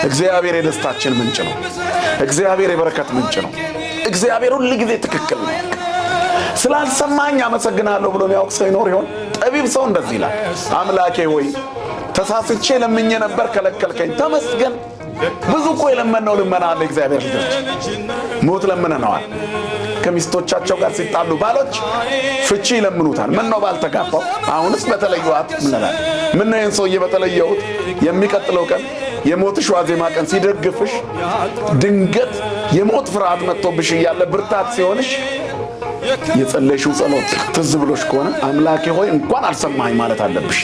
እግዚአብሔር የደስታችን ምንጭ ነው። እግዚአብሔር የበረከት ምንጭ ነው። እግዚአብሔር ሁሉ ጊዜ ትክክል ነው። ስላልሰማኝ አመሰግናለሁ ብሎ የሚያውቅ ሰው ይኖር ይሆን? ጠቢብ ሰው እንደዚህ ይላል፣ አምላኬ ሆይ ተሳስቼ ለምኜ ነበር ከለከልከኝ፣ ተመስገን። ብዙ እኮ የለመነው ልመና አለ። እግዚአብሔር ልጆች ሞት ለምነነዋል። ከሚስቶቻቸው ጋር ሲጣሉ ባሎች ፍቺ ይለምኑታል። ምን ነው ባልተጋባው፣ አሁንስ በተለየዋት ምንላል። ምን ነው ይህን ሰውዬ በተለየሁት፣ የሚቀጥለው ቀን የሞትሽ ዋዜማ ቀን ሲደግፍሽ ድንገት የሞት ፍርሃት መጥቶብሽ እያለ ብርታት ሲሆንሽ የጸለይሽው ጸሎት ትዝ ብሎሽ ከሆነ አምላኬ ሆይ እንኳን አልሰማኝ ማለት አለብሽ።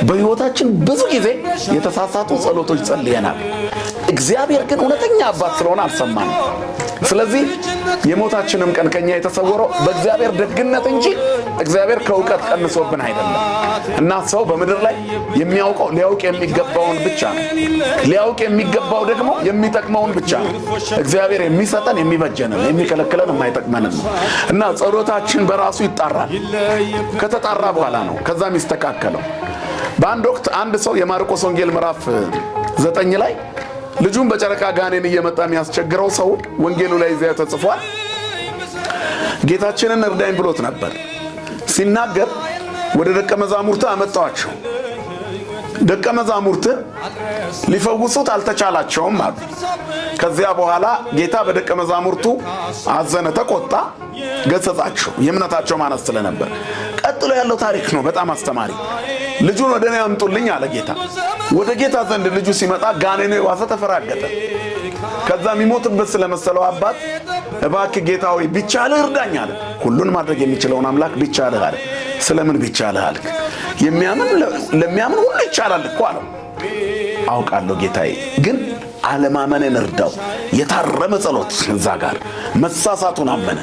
በሕይወታችን ብዙ ጊዜ የተሳሳቱ ጸሎቶች ጸልየናል። እግዚአብሔር ግን እውነተኛ አባት ስለሆነ አልሰማንም። ስለዚህ የሞታችንም ቀን ከኛ የተሰወረው በእግዚአብሔር ደግነት እንጂ እግዚአብሔር ከእውቀት ቀንሶብን አይደለም። እና ሰው በምድር ላይ የሚያውቀው ሊያውቅ የሚገባውን ብቻ ነው። ሊያውቅ የሚገባው ደግሞ የሚጠቅመውን ብቻ ነው። እግዚአብሔር የሚሰጠን የሚበጀንን፣ የሚከለክለን የማይጠቅመንን ነው። እና ጸሎታችን በራሱ ይጣራል። ከተጣራ በኋላ ነው ከዛ የሚስተካከለው። በአንድ ወቅት አንድ ሰው የማርቆስ ወንጌል ምዕራፍ 9 ላይ ልጁን በጨረቃ ጋኔን እየመጣ የሚያስቸግረው ሰው ወንጌሉ ላይ እዚያ ተጽፏል። ጌታችንን እርዳኝ ብሎት ነበር። ሲናገር ወደ ደቀ መዛሙርቱ አመጣዋቸው። ደቀ መዛሙርቱ ሊፈውሱት አልተቻላቸውም አሉ። ከዚያ በኋላ ጌታ በደቀ መዛሙርቱ አዘነ፣ ተቆጣ፣ ገሰጻቸው። የእምነታቸው ማነስ ስለነበር። ቀጥሎ ያለው ታሪክ ነው በጣም አስተማሪ። ልጁን ወደ እኔ አምጡልኝ አለ ጌታ። ወደ ጌታ ዘንድ ልጁ ሲመጣ ጋኔኑ የዋሰ ተፈራገጠ። ከዛ የሚሞትበት ስለመሰለው አባት እባክህ ጌታ ሆይ ቢቻልህ እርዳኝ አለ። ሁሉን ማድረግ የሚችለውን አምላክ ቢቻልህ አለ። ስለምን ቢቻልህ አልክ? ለሚያምን ሁሉ ይቻላል እኮ አለው። አውቃለሁ ጌታዬ፣ ግን አለማመንን እርዳው። የታረመ ጸሎት እዛ ጋር መሳሳቱን አመነ።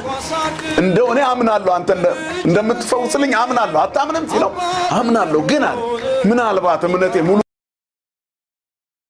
እንደው እኔ አምናለሁ አንተ እንደምትፈውስልኝ አምናለሁ፣ አታምንም ሲለው አምናለሁ ግን አለ ምናልባት እምነቴ ሙሉ